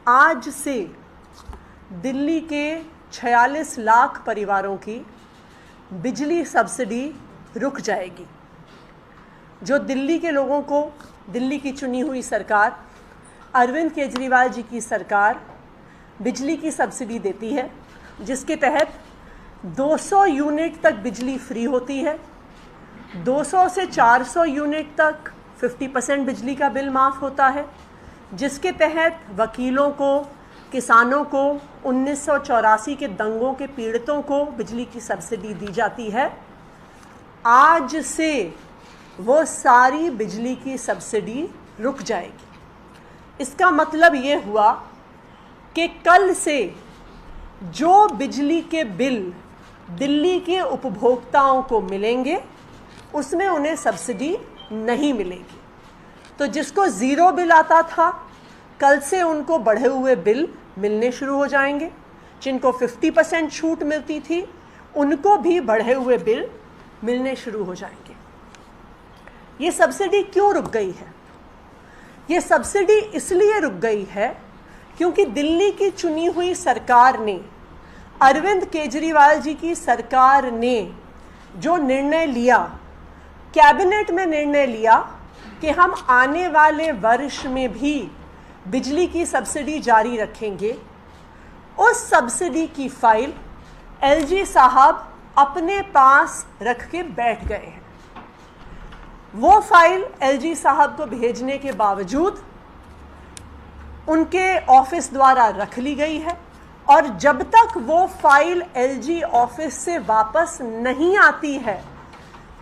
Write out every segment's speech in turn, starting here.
आज से दिल्ली के 46 लाख परिवारों की बिजली सब्सिडी रुक जाएगी। जो दिल्ली के लोगों को, दिल्ली की चुनी हुई सरकार, अरविंद केजरीवाल जी की सरकार बिजली की सब्सिडी देती है, जिसके तहत 200 यूनिट तक बिजली फ्री होती है। 200 से 400 यूनिट तक 50% बिजली का बिल माफ़ होता है, जिसके तहत वकीलों को, किसानों को, 1984 के दंगों के पीड़ितों को बिजली की सब्सिडी दी जाती है। आज से वो सारी बिजली की सब्सिडी रुक जाएगी। इसका मतलब ये हुआ कि कल से जो बिजली के बिल दिल्ली के उपभोक्ताओं को मिलेंगे उसमें उन्हें सब्सिडी नहीं मिलेगी। तो जिसको ज़ीरो बिल आता था, कल से उनको बढ़े हुए बिल मिलने शुरू हो जाएंगे। जिनको 50% छूट मिलती थी, उनको भी बढ़े हुए बिल मिलने शुरू हो जाएंगे। ये सब्सिडी क्यों रुक गई है? ये सब्सिडी इसलिए रुक गई है क्योंकि दिल्ली की चुनी हुई सरकार ने, अरविंद केजरीवाल जी की सरकार ने जो निर्णय लिया, कैबिनेट में निर्णय लिया कि हम आने वाले वर्ष में भी बिजली की सब्सिडी जारी रखेंगे, उस सब्सिडी की फाइल एलजी साहब अपने पास रख के बैठ गए हैं। वो फाइल एलजी साहब को भेजने के बावजूद उनके ऑफिस द्वारा रख ली गई है, और जब तक वो फाइल एलजी ऑफिस से वापस नहीं आती है,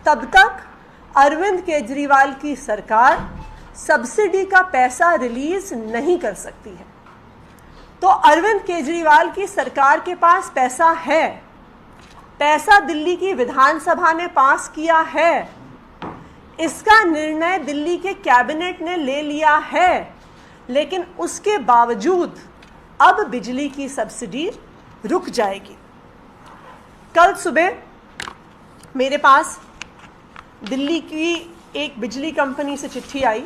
तब तक अरविंद केजरीवाल की सरकार सब्सिडी का पैसा रिलीज नहीं कर सकती है। तो अरविंद केजरीवाल की सरकार के पास पैसा है, पैसा दिल्ली की विधानसभा ने पास किया है, इसका निर्णय दिल्ली के कैबिनेट ने ले लिया है, लेकिन उसके बावजूद अब बिजली की सब्सिडी रुक जाएगी। कल सुबह मेरे पास दिल्ली की एक बिजली कंपनी से चिट्ठी आई,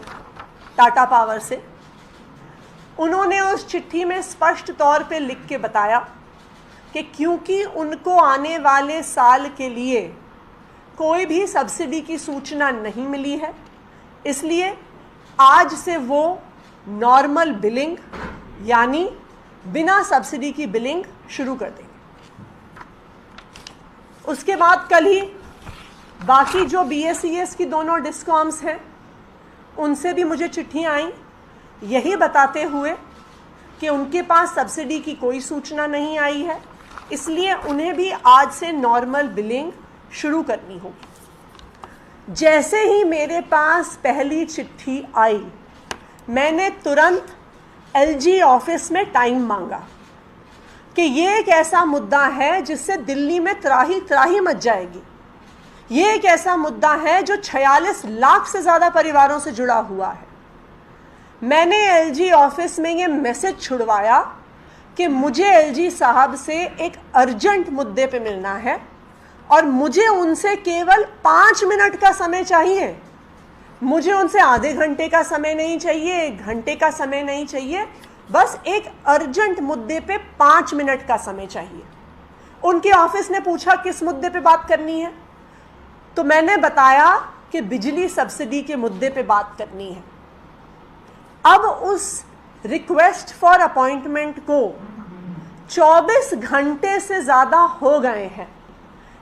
टाटा पावर से। उन्होंने उस चिट्ठी में स्पष्ट तौर पे लिख के बताया कि क्योंकि उनको आने वाले साल के लिए कोई भी सब्सिडी की सूचना नहीं मिली है, इसलिए आज से वो नॉर्मल बिलिंग यानी बिना सब्सिडी की बिलिंग शुरू कर देंगे। उसके बाद कल ही बाकी जो बीएसईएस की दोनों डिस्कॉम्स हैं, उनसे भी मुझे चिट्ठियाँ आई यही बताते हुए कि उनके पास सब्सिडी की कोई सूचना नहीं आई है, इसलिए उन्हें भी आज से नॉर्मल बिलिंग शुरू करनी होगी। जैसे ही मेरे पास पहली चिट्ठी आई, मैंने तुरंत एलजी ऑफिस में टाइम मांगा कि ये एक ऐसा मुद्दा है जिससे दिल्ली में त्राही त्राही मच जाएगी। ये एक ऐसा मुद्दा है जो 46 लाख से ज़्यादा परिवारों से जुड़ा हुआ है। मैंने एलजी ऑफिस में ये मैसेज छुड़वाया कि मुझे एलजी साहब से एक अर्जेंट मुद्दे पे मिलना है और मुझे उनसे केवल 5 मिनट का समय चाहिए। मुझे उनसे आधे घंटे का समय नहीं चाहिए, 1 घंटे का समय नहीं चाहिए, बस एक अर्जेंट मुद्दे पे 5 मिनट का समय चाहिए। उनके ऑफिस ने पूछा किस मुद्दे पे बात करनी है, तो मैंने बताया कि बिजली सब्सिडी के मुद्दे पे बात करनी है। अब उस रिक्वेस्ट फॉर अपॉइंटमेंट को 24 घंटे से ज़्यादा हो गए हैं,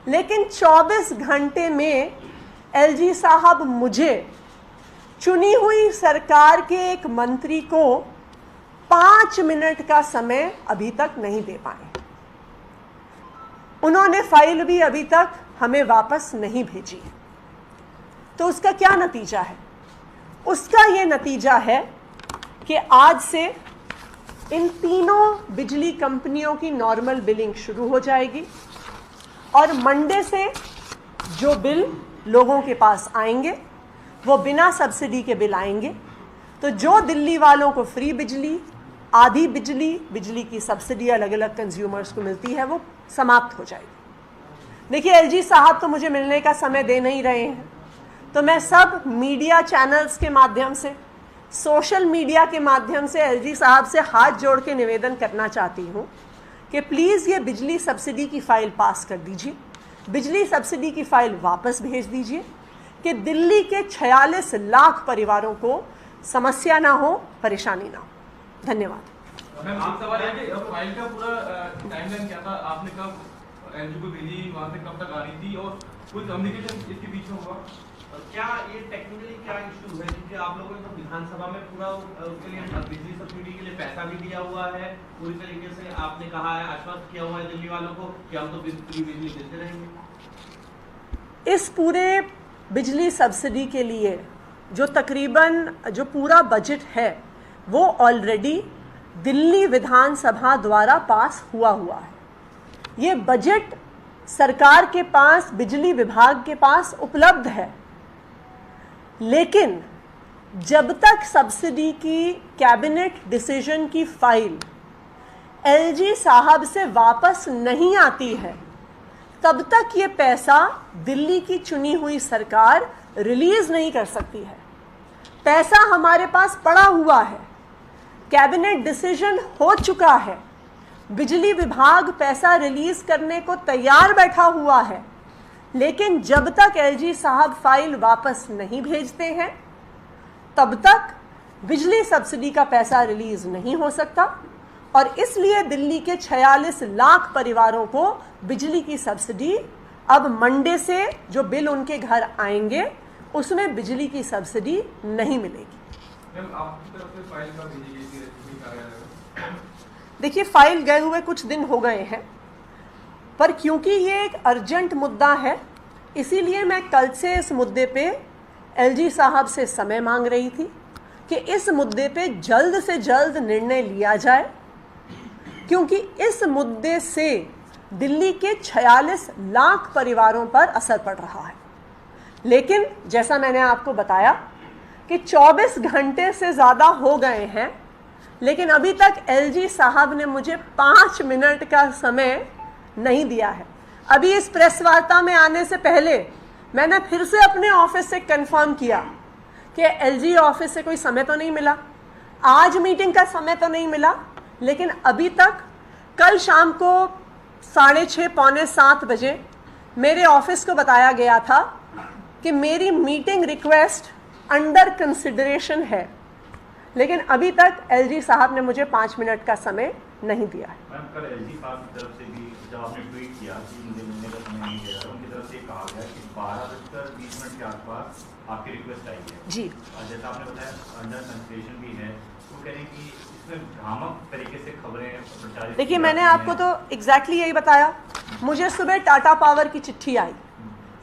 लेकिन 24 घंटे में एलजी साहब मुझे, चुनी हुई सरकार के एक मंत्री को, 5 मिनट का समय अभी तक नहीं दे पाए। उन्होंने फाइल भी अभी तक हमें वापस नहीं भेजी है। तो उसका क्या नतीजा है? उसका ये नतीजा है कि आज से इन तीनों बिजली कंपनियों की नॉर्मल बिलिंग शुरू हो जाएगी, और मंडे से जो बिल लोगों के पास आएंगे वो बिना सब्सिडी के बिल आएंगे। तो जो दिल्ली वालों को फ्री बिजली, आधी बिजली, बिजली की सब्सिडी अलग अलग कंज्यूमर्स को मिलती है, वो समाप्त हो जाएगी। देखिए, एलजी साहब तो मुझे मिलने का समय दे नहीं रहे हैं, तो मैं सब मीडिया चैनल्स के माध्यम से, सोशल मीडिया के माध्यम से एलजी साहब से हाथ जोड़ के निवेदन करना चाहती हूँ कि प्लीज़ ये बिजली सब्सिडी की फ़ाइल पास कर दीजिए, बिजली सब्सिडी की फ़ाइल वापस भेज दीजिए कि दिल्ली के 46 लाख परिवारों को समस्या ना हो, परेशानी ना हो। धन्यवाद। मैम, एक सवाल है कि फाइल का पूरा टाइमलाइन क्या था? आपने कब एलजी को भेजी, वहाँ से कब तक आ रही थी और कोई कम्युनिकेशन इसके बीच में हुआ? क्या ये टेक्निकली क्या इशू है? क्योंकि आप लोगों ने तो विधानसभा में पूरा उसके लिए बिजली सब्सिडी के लिए पैसा भी दिया हुआ है, पूरी तरीके से आपने कहा है, आश्वस्त किया हुआ है दिल्ली वालों को कि हम तो फ्री बिजली देते रहेंगे। इस पूरे बिजली सब्सिडी के लिए जो तकरीबन जो पूरा बजट है वो ऑलरेडी दिल्ली विधानसभा द्वारा पास हुआ है। ये बजट सरकार के पास, बिजली विभाग के पास उपलब्ध है, लेकिन जब तक सब्सिडी की कैबिनेट डिसीजन की फाइल एलजी साहब से वापस नहीं आती है, तब तक ये पैसा दिल्ली की चुनी हुई सरकार रिलीज नहीं कर सकती है। पैसा हमारे पास पड़ा हुआ है, कैबिनेट डिसीजन हो चुका है, बिजली विभाग पैसा रिलीज करने को तैयार बैठा हुआ है, लेकिन जब तक एलजी साहब फाइल वापस नहीं भेजते हैं तब तक बिजली सब्सिडी का पैसा रिलीज नहीं हो सकता। और इसलिए दिल्ली के 46 लाख परिवारों को बिजली की सब्सिडी अब मंडे से जो बिल उनके घर आएंगे उसमें बिजली की सब्सिडी नहीं मिलेगी। मैम, आपकी तरफ से फाइल कब भेजी गई थी एसपी कार्यालय में? देखिए, फाइल गए हुए कुछ दिन हो गए हैं, पर क्योंकि ये एक अर्जेंट मुद्दा है इसीलिए मैं कल से इस मुद्दे पे एलजी साहब से समय मांग रही थी कि इस मुद्दे पे जल्द से जल्द निर्णय लिया जाए, क्योंकि इस मुद्दे से दिल्ली के 46 लाख परिवारों पर असर पड़ रहा है। लेकिन जैसा मैंने आपको बताया कि 24 घंटे से ज़्यादा हो गए हैं, लेकिन अभी तक एलजी साहब ने मुझे 5 मिनट का समय नहीं दिया है। अभी इस प्रेस वार्ता में आने से पहले मैंने फिर से अपने ऑफिस से कंफर्म किया कि एलजी ऑफिस से कोई समय तो नहीं मिला, आज मीटिंग का समय तो नहीं मिला, लेकिन अभी तक कल शाम को 6:30 पौने 7 बजे मेरे ऑफिस को बताया गया था कि मेरी मीटिंग रिक्वेस्ट अंडर कंसिडरेशन है, लेकिन अभी तक एलजी साहब ने मुझे 5 मिनट का समय नहीं दिया है। मैम, कल एलजी साहब की तरफ से भी जब आपने ट्वीट किया कि मुझे मिलने का समय नहीं दे रहा, उनकी तरफ से कहा गया कि 12:20 के आसपास आपकी रिक्वेस्ट आई है जी। और जैसा आपने बताया अंडर कंसिडरेशन भी है, तो कह रहे हैं कि इसमें भ्रामक तरीके से खबरें प्रचारित। देखिए, मैंने आपको तो एग्जैक्टली यही बताया। मुझे सुबह टाटा पावर की चिट्ठी आई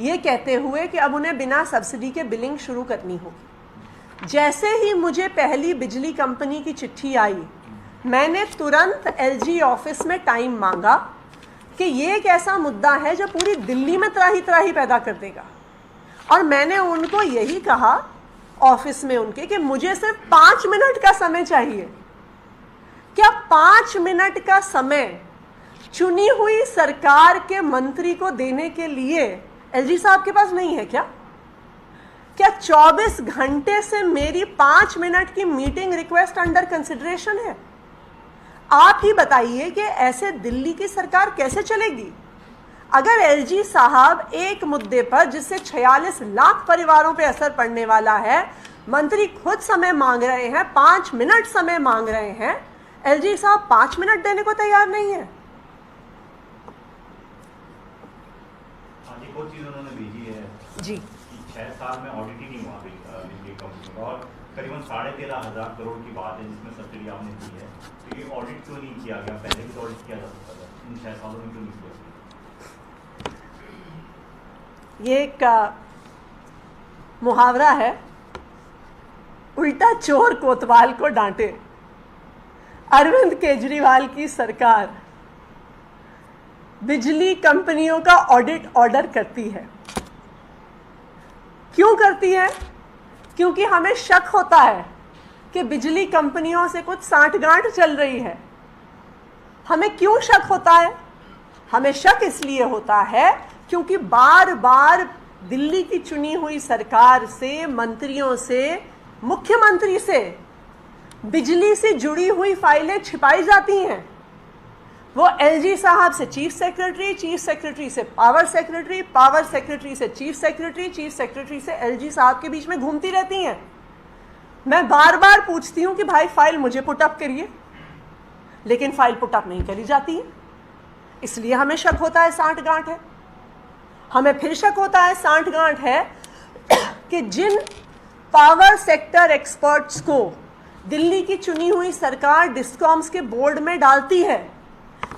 ये कहते हुए कि अब उन्हें बिना सब्सिडी के बिलिंग शुरू करनी होगी। जैसे ही मुझे पहली बिजली कंपनी की चिट्ठी आई, मैंने तुरंत एलजी ऑफिस में टाइम मांगा कि ये एक ऐसा मुद्दा है जो पूरी दिल्ली में त्राही त्राही पैदा कर देगा, और मैंने उनको यही कहा ऑफिस में उनके कि मुझे सिर्फ 5 मिनट का समय चाहिए। क्या 5 मिनट का समय चुनी हुई सरकार के मंत्री को देने के लिए एलजी साहब के पास नहीं है क्या? क्या 24 घंटे से मेरी 5 मिनट की मीटिंग रिक्वेस्ट अंडर कंसिडरेशन है? आप ही बताइए कि ऐसे दिल्ली की सरकार कैसे चलेगी? अगर एलजी साहब एक मुद्दे पर जिससे 46 लाख परिवारों पे असर पड़ने वाला है, मंत्री खुद समय मांग रहे हैं, 5 मिनट समय मांग रहे हैं, एलजी साहब 5 मिनट देने को तैयार नहीं है। एक और चीज उन्होंने भेजी है जी, 6 साल में ऑडिट ही नहीं हुआ बिजली कंपनी का, और करीबन 13,500 करोड़ की बात है जिसमें सब्सिडी आपने दी है, तो ये ऑडिट क्यों नहीं किया गया? पहले भी तो ऑडिट किया जा सकता था, इन 6 सालों में क्यों नहीं किया? ये एक मुहावरा है, उल्टा चोर कोतवाल को डांटे। अरविंद केजरीवाल की सरकार बिजली कंपनियों का ऑडिट ऑर्डर करती है। क्यों करती है? क्योंकि हमें शक होता है कि बिजली कंपनियों से कुछ सांठगांठ चल रही है। हमें क्यों शक होता है? हमें शक इसलिए होता है क्योंकि बार बार दिल्ली की चुनी हुई सरकार से, मंत्रियों से मुख्यमंत्री से बिजली से जुड़ी हुई फाइलें छिपाई जाती हैं। वो एलजी साहब से चीफ सेक्रेटरी, चीफ सेक्रेटरी से पावर सेक्रेटरी, पावर सेक्रेटरी से चीफ सेक्रेटरी, चीफ सेक्रेटरी से एलजी साहब के बीच में घूमती रहती हैं। मैं बार बार पूछती हूं कि भाई फाइल मुझे पुटअप करिए, लेकिन फाइल पुटअप नहीं करी जाती है। इसलिए हमें शक होता है सांठगांठ है। हमें फिर शक होता है सांठगांठ है कि जिन पावर सेक्टर एक्सपर्ट्स को दिल्ली की चुनी हुई सरकार डिस्कॉम्स के बोर्ड में डालती है,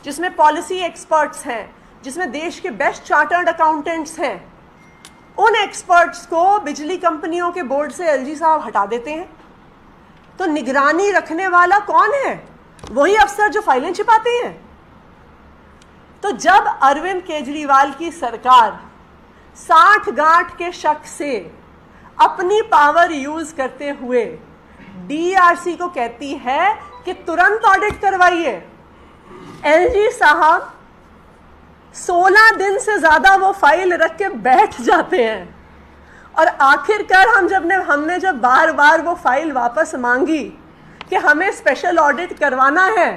जिसमें पॉलिसी एक्सपर्ट्स हैं, जिसमें देश के बेस्ट चार्टर्ड अकाउंटेंट्स हैं, उन एक्सपर्ट्स को बिजली कंपनियों के बोर्ड से एलजी साहब हटा देते हैं। तो निगरानी रखने वाला कौन है? वही अफसर जो फाइलें छिपाते हैं। तो जब अरविंद केजरीवाल की सरकार सांठगांठ के शक से अपनी पावर यूज करते हुए डीआरसी को कहती है कि तुरंत ऑडिट करवाइए, एलजी साहब 16 दिन से ज्यादा वो फाइल रख के बैठ जाते हैं। और आखिरकार हमने जब बार बार वो फाइल वापस मांगी कि हमें स्पेशल ऑडिट करवाना है,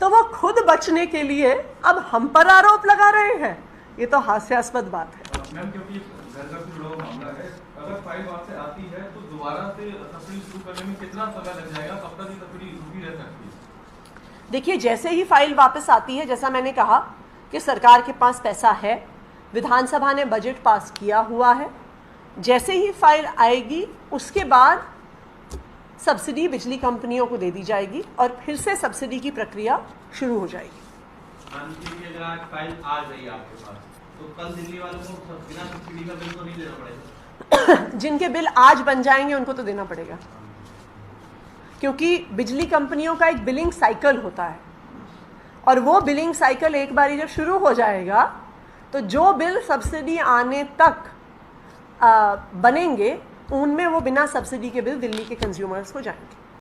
तो वो खुद बचने के लिए अब हम पर आरोप लगा रहे हैं। ये तो हास्यास्पद बात है। मैम, क्योंकि घर का जुड़ा हुआ मामला है, अगर फाइल वहां से आती है तो दोबारा से सब्सिडी शुरू करने में कितना समय लग जाएगा? कब तक ये सब्सिडी रुकी रह सकती है? देखिए, जैसे ही फाइल वापस आती है, जैसा मैंने कहा कि सरकार के पास पैसा है, विधानसभा ने बजट पास किया हुआ है, जैसे ही फाइल आएगी उसके बाद सब्सिडी बिजली कंपनियों को दे दी जाएगी और फिर से सब्सिडी की प्रक्रिया शुरू हो जाएगी। अगर आज फाइल आ गई आपके पास, तो कल दिल्ली वालों को बिना सब्सिडी का बिल तो नहीं देना पड़ेगा? जिनके बिल आज बन जाएंगे उनको तो देना पड़ेगा, क्योंकि बिजली कंपनियों का एक बिलिंग साइकिल होता है, और वो बिलिंग साइकिल एक बारी जब शुरू हो जाएगा तो जो बिल सब्सिडी आने तक बनेंगे उनमें वो बिना सब्सिडी के बिल दिल्ली के कंज्यूमर्स को जाएंगे।